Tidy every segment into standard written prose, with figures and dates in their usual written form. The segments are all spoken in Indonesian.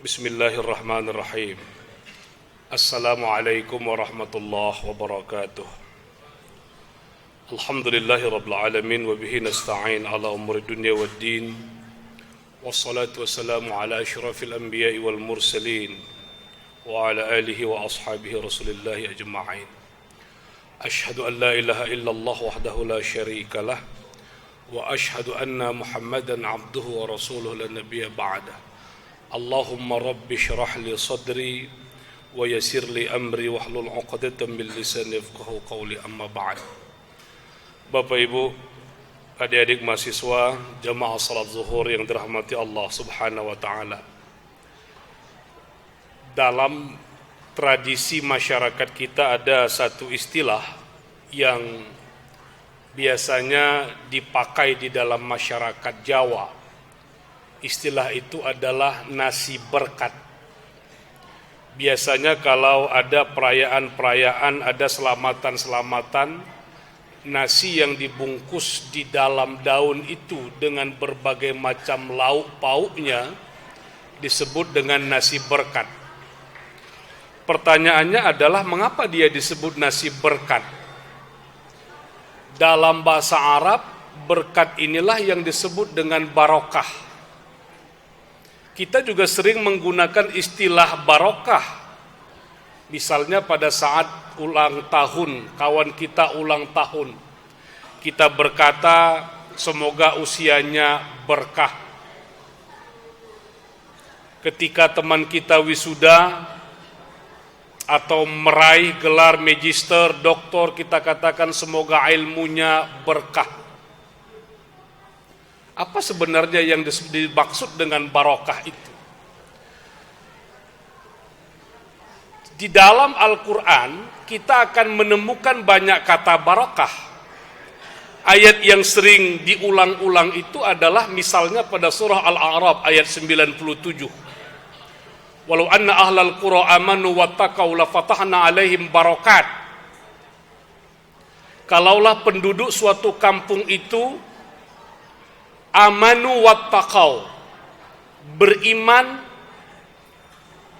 Bismillahirrahmanirrahim. Assalamualaikum warahmatullahi wabarakatuh. Alhamdulillahi rabbil alamin wa bihi nasta'in ala umuri dunya waddin. Wassalatu wassalamu ala asyrafil anbiya'i wal mursalin wa ala alihi wa ashabihi rasulillahi ajma'in. Ashhadu an la ilaha illallah wahdahu la syarika lah wa ashhadu anna Muhammadan abduhu wa rasuluhu la nabiyya ba'dah. Allahumma rabbi syrah li sadri wa yassir li amri wahlul 'uqdatam min lisani yafqahu qawli, amma ba'd. Bapak Ibu, adik-adik mahasiswa jamaah salat zuhur yang dirahmati Allah Subhanahu wa taala. Dalam tradisi masyarakat kita ada satu istilah yang biasanya dipakai di dalam masyarakat Jawa. Istilah itu adalah nasi berkat. Biasanya kalau ada perayaan-perayaan, ada selamatan-selamatan, nasi yang dibungkus di dalam daun itu dengan berbagai macam lauk pauknya disebut dengan nasi berkat. Pertanyaannya adalah mengapa dia disebut nasi berkat? Dalam bahasa Arab, berkat inilah yang disebut dengan barokah. Kita juga sering menggunakan istilah barokah. Misalnya pada saat ulang tahun, kawan kita ulang tahun, kita berkata semoga usianya berkah. Ketika teman kita wisuda atau meraih gelar magister, doktor, kita katakan semoga ilmunya berkah. Apa sebenarnya yang dimaksud dengan barokah itu? Di dalam Al-Quran kita akan menemukan banyak kata barokah. Ayat yang sering diulang-ulang itu adalah misalnya pada surah Al-A'raf ayat 97. Walau anna ahlal qura amanu wattaqau la fatahna alaihim barokat. Kalaulah penduduk suatu kampung itu amanu wattaqau, beriman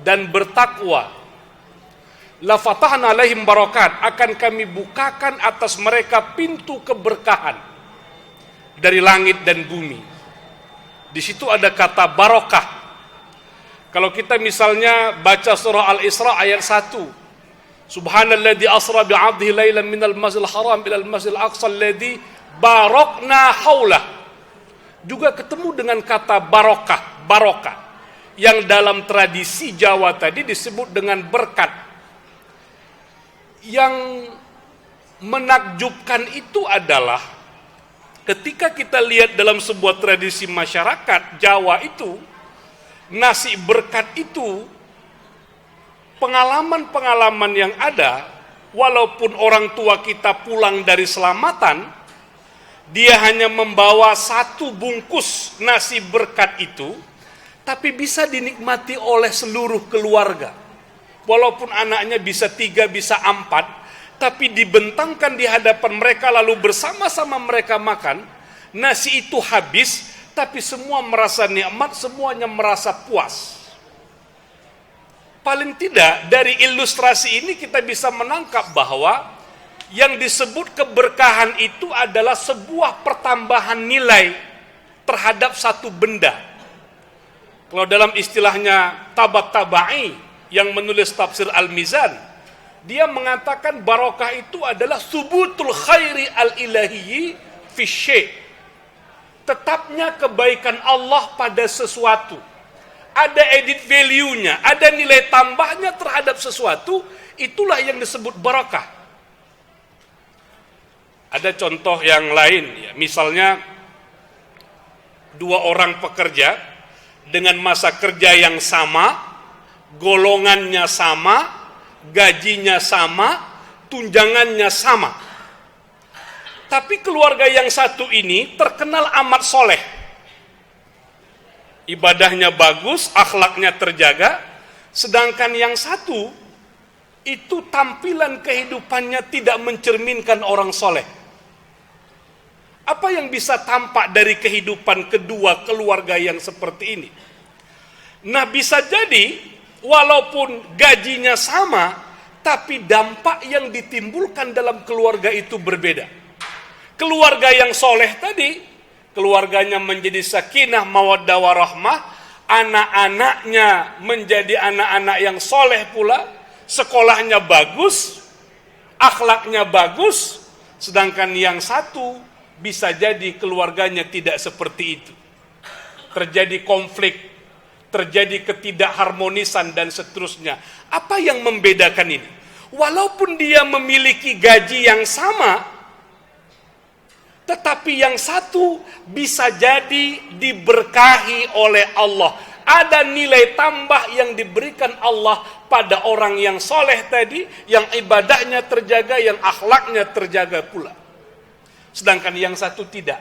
dan bertakwa, la fatahna alaihim barokat, akan kami bukakan atas mereka pintu keberkahan dari langit dan bumi. Di situ ada kata barokah. Kalau kita misalnya baca surah Al-Isra ayat 1, Subhanalladzi asra bi'abdihi lailan minal masjidil haram ilal masjidil aqsa alladzi barokna haulah, juga ketemu dengan kata barokah, barokah, yang dalam tradisi Jawa tadi disebut dengan berkat. Yang menakjubkan itu adalah ketika kita lihat dalam sebuah tradisi masyarakat Jawa itu, nasi berkat itu, pengalaman-pengalaman yang ada, walaupun orang tua kita pulang dari selamatan, dia hanya membawa satu bungkus nasi berkat itu, tapi bisa dinikmati oleh seluruh keluarga. Walaupun anaknya bisa 3, bisa 4, tapi dibentangkan di hadapan mereka lalu bersama-sama mereka makan, nasi itu habis, tapi semua merasa nikmat, semuanya merasa puas. Paling tidak dari ilustrasi ini kita bisa menangkap bahwa yang disebut keberkahan itu adalah sebuah pertambahan nilai terhadap satu benda. Kalau dalam istilahnya Tabatabai yang menulis tafsir Al-Mizan, dia mengatakan barokah itu adalah subutul khairi al-ilahiyyi fi syai', tetapnya kebaikan Allah pada sesuatu. Ada added value-nya, ada nilai tambahnya terhadap sesuatu, itulah yang disebut barokah. Ada contoh yang lain, ya. Misalnya 2 orang pekerja dengan masa kerja yang sama, golongannya sama, gajinya sama, tunjangannya sama. Tapi keluarga yang satu ini terkenal amat soleh. Ibadahnya bagus, akhlaknya terjaga, sedangkan yang satu itu tampilan kehidupannya tidak mencerminkan orang soleh. Apa yang bisa tampak dari kehidupan kedua keluarga yang seperti ini? Nah, bisa jadi walaupun gajinya sama, tapi dampak yang ditimbulkan dalam keluarga itu berbeda. Keluarga yang soleh tadi, keluarganya menjadi sakinah, mawaddah warahmah, anak-anaknya menjadi anak-anak yang soleh pula, sekolahnya bagus, akhlaknya bagus. Sedangkan yang satu bisa jadi keluarganya tidak seperti itu. Terjadi konflik, terjadi ketidakharmonisan dan seterusnya. Apa yang membedakan ini? Walaupun dia memiliki gaji yang sama, tetapi yang satu bisa jadi diberkahi oleh Allah. Ada nilai tambah yang diberikan Allah pada orang yang soleh tadi, yang ibadahnya terjaga, yang akhlaknya terjaga pula. Sedangkan yang satu tidak.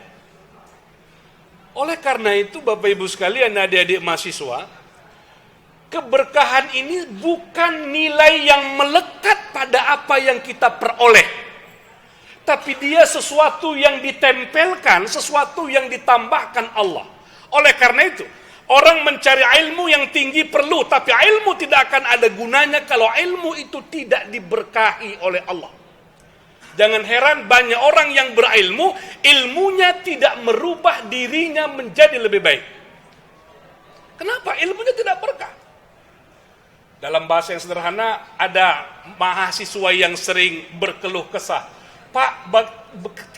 Oleh karena itu Bapak Ibu sekalian, adik-adik mahasiswa, keberkahan ini bukan nilai yang melekat pada apa yang kita peroleh, tapi dia sesuatu yang ditempelkan, sesuatu yang ditambahkan Allah. Oleh karena itu, orang mencari ilmu yang tinggi perlu, tapi ilmu tidak akan ada gunanya kalau ilmu itu tidak diberkahi oleh Allah. Jangan heran banyak orang yang berilmu, ilmunya tidak merubah dirinya menjadi lebih baik. Kenapa? Ilmunya tidak berkah. Dalam bahasa yang sederhana, ada mahasiswa yang sering berkeluh kesah. Pak,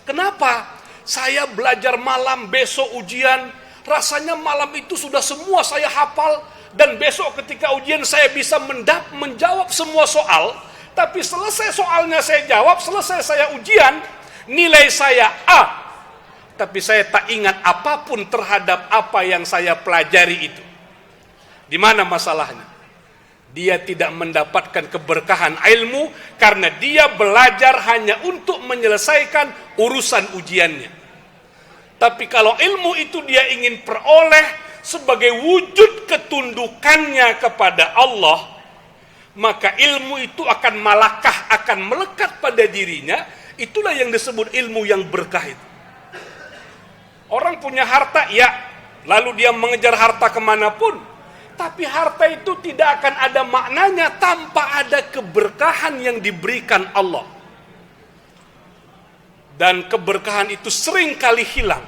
kenapa saya belajar malam, besok ujian, rasanya malam itu sudah semua saya hafal, dan besok ketika ujian saya bisa menjawab semua soal, tapi selesai soalnya saya jawab, selesai saya ujian, nilai saya A, tapi saya tak ingat apapun terhadap apa yang saya pelajari itu. Di mana masalahnya? Dia tidak mendapatkan keberkahan ilmu karena dia belajar hanya untuk menyelesaikan urusan ujiannya. Tapi kalau ilmu itu dia ingin peroleh sebagai wujud ketundukannya kepada Allah, maka ilmu itu akan malakah, akan melekat pada dirinya. Itulah yang disebut ilmu yang berkah itu. Orang punya harta, ya, lalu dia mengejar harta kemanapun, tapi harta itu tidak akan ada maknanya tanpa ada keberkahan yang diberikan Allah. Dan keberkahan itu sering kali hilang.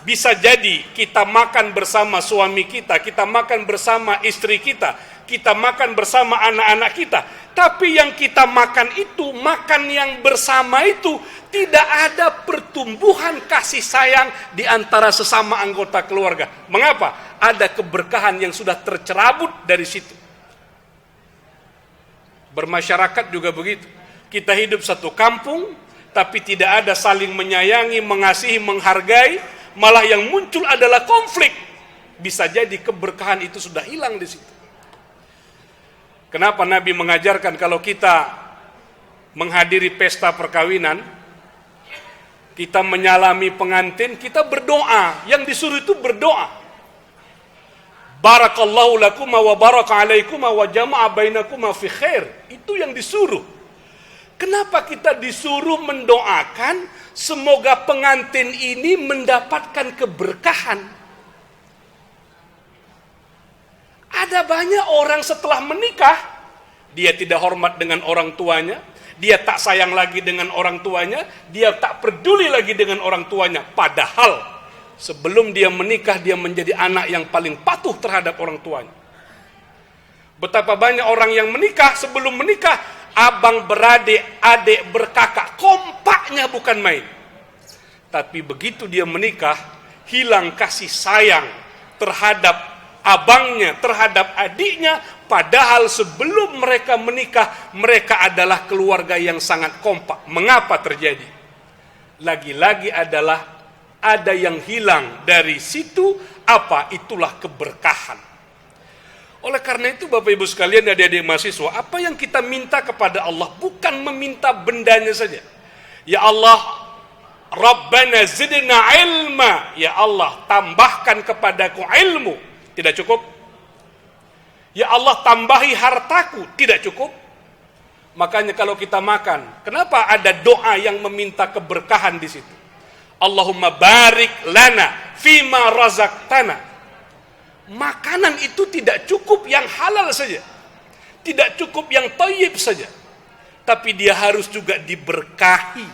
Bisa jadi kita makan bersama suami kita, kita makan bersama istri kita, kita makan bersama anak-anak kita, tapi yang kita makan itu, makan yang bersama itu, tidak ada pertumbuhan kasih sayang di antara sesama anggota keluarga. Mengapa? Ada keberkahan yang sudah tercerabut dari situ. Bermasyarakat juga begitu. Kita hidup satu kampung, tapi tidak ada saling menyayangi, mengasihi, menghargai, malah yang muncul adalah konflik. Bisa jadi keberkahan itu sudah hilang di situ. Kenapa Nabi mengajarkan kalau kita menghadiri pesta perkawinan, kita menyalami pengantin, kita berdoa. Yang disuruh itu berdoa. Barakallahu lakuma wa baraka alaikuma wa jama'a bainakuma fi khair. Itu yang disuruh. Kenapa kita disuruh mendoakan semoga pengantin ini mendapatkan keberkahan? Ada banyak orang setelah menikah, dia tidak hormat dengan orang tuanya, dia tak sayang lagi dengan orang tuanya, dia tak peduli lagi dengan orang tuanya. Padahal sebelum dia menikah, dia menjadi anak yang paling patuh terhadap orang tuanya. Betapa banyak orang yang menikah, sebelum menikah, abang beradik, adik berkakak, kompaknya bukan main. Tapi begitu dia menikah, hilang kasih sayang terhadap abangnya, terhadap adiknya, padahal sebelum mereka menikah, mereka adalah keluarga yang sangat kompak. Mengapa terjadi? Lagi-lagi adalah ada yang hilang dari situ, apa? Itulah keberkahan. Oleh karena itu Bapak Ibu sekalian, adik-adik mahasiswa, apa yang kita minta kepada Allah bukan meminta bendanya saja. Ya Allah, Rabbana zidna ilma, ya Allah tambahkan kepadaku ilmu. Tidak cukup. Ya Allah tambahi hartaku. Tidak cukup. Makanya kalau kita makan, kenapa ada doa yang meminta keberkahan di situ? Allahumma barik lana fima razaqtana. Makanan itu tidak cukup yang halal saja, tidak cukup yang thayyib saja, tapi dia harus juga diberkahi.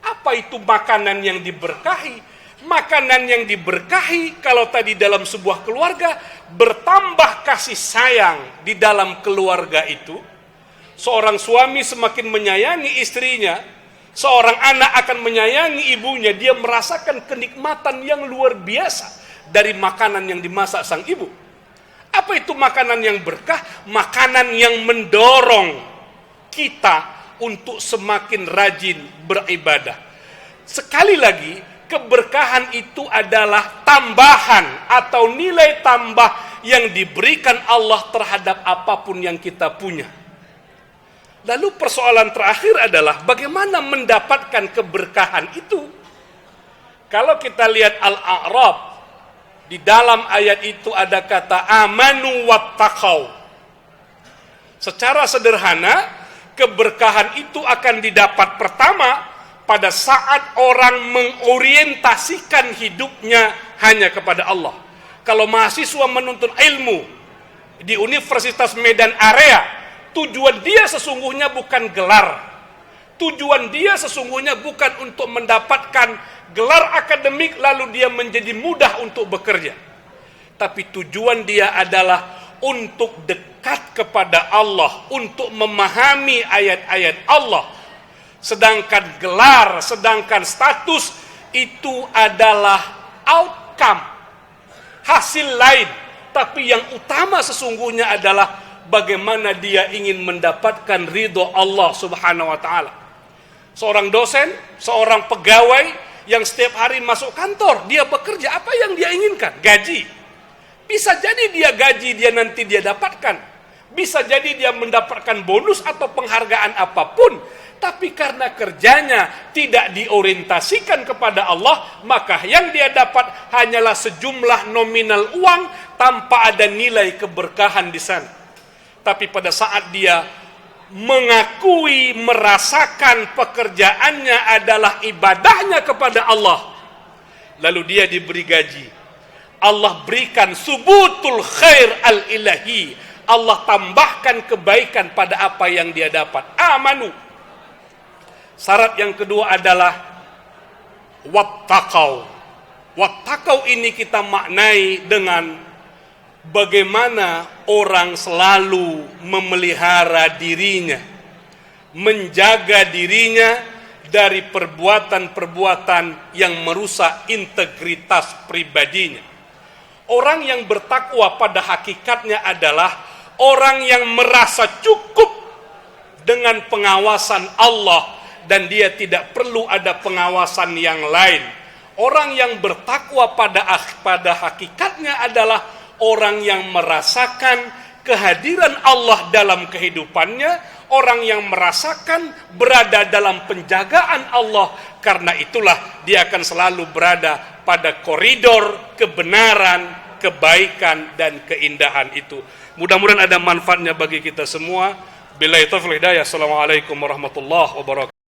Apa itu makanan yang diberkahi? Makanan yang diberkahi, kalau tadi dalam sebuah keluarga, bertambah kasih sayang di dalam keluarga itu. Seorang suami semakin menyayangi istrinya, seorang anak akan menyayangi ibunya. Dia merasakan kenikmatan yang luar biasa dari makanan yang dimasak sang ibu. Apa itu makanan yang berkah? Makanan yang mendorong kita untuk semakin rajin beribadah. Sekali lagi, keberkahan itu adalah tambahan atau nilai tambah yang diberikan Allah terhadap apapun yang kita punya. Lalu persoalan terakhir adalah bagaimana mendapatkan keberkahan itu? Kalau kita lihat Al-A'raf, di dalam ayat itu ada kata amanu wattaqau. Secara sederhana, keberkahan itu akan didapat pertama pada saat orang mengorientasikan hidupnya hanya kepada Allah. Kalau mahasiswa menuntut ilmu di Universitas Medan Area, tujuan dia sesungguhnya bukan gelar. Tujuan dia sesungguhnya bukan untuk mendapatkan gelar akademik lalu dia menjadi mudah untuk bekerja. Tapi tujuan dia adalah untuk dekat kepada Allah, untuk memahami ayat-ayat Allah. Sedangkan gelar, sedangkan status itu adalah outcome, hasil lain. Tapi yang utama sesungguhnya adalah bagaimana dia ingin mendapatkan ridho Allah subhanahu wa ta'ala. Seorang dosen, seorang pegawai yang setiap hari masuk kantor, dia bekerja, apa yang dia inginkan? Gaji. Bisa jadi dia gaji dia nanti dia dapatkan. Bisa jadi dia mendapatkan bonus atau penghargaan apapun. Tapi karena kerjanya tidak diorientasikan kepada Allah, maka yang dia dapat hanyalah sejumlah nominal uang tanpa ada nilai keberkahan di sana. Tapi pada saat dia mengakui, merasakan pekerjaannya adalah ibadahnya kepada Allah, lalu dia diberi gaji, Allah berikan subutul khair al-ilahi, Allah tambahkan kebaikan pada apa yang dia dapat. Amanu. Syarat yang kedua adalah wattaqau. Wattaqau ini kita maknai dengan bagaimana orang selalu memelihara dirinya, menjaga dirinya dari perbuatan-perbuatan yang merusak integritas pribadinya. Orang yang bertakwa pada hakikatnya adalah orang yang merasa cukup dengan pengawasan Allah dan dia tidak perlu ada pengawasan yang lain. Orang yang bertakwa pada hakikatnya adalah orang yang merasakan kehadiran Allah dalam kehidupannya, orang yang merasakan berada dalam penjagaan Allah. Karena itulah dia akan selalu berada pada koridor kebenaran, kebaikan, dan keindahan itu. Mudah-mudahan ada manfaatnya bagi kita semua. Billahi taufiq wal hidayah. Assalamualaikum warahmatullahi wabarakatuh.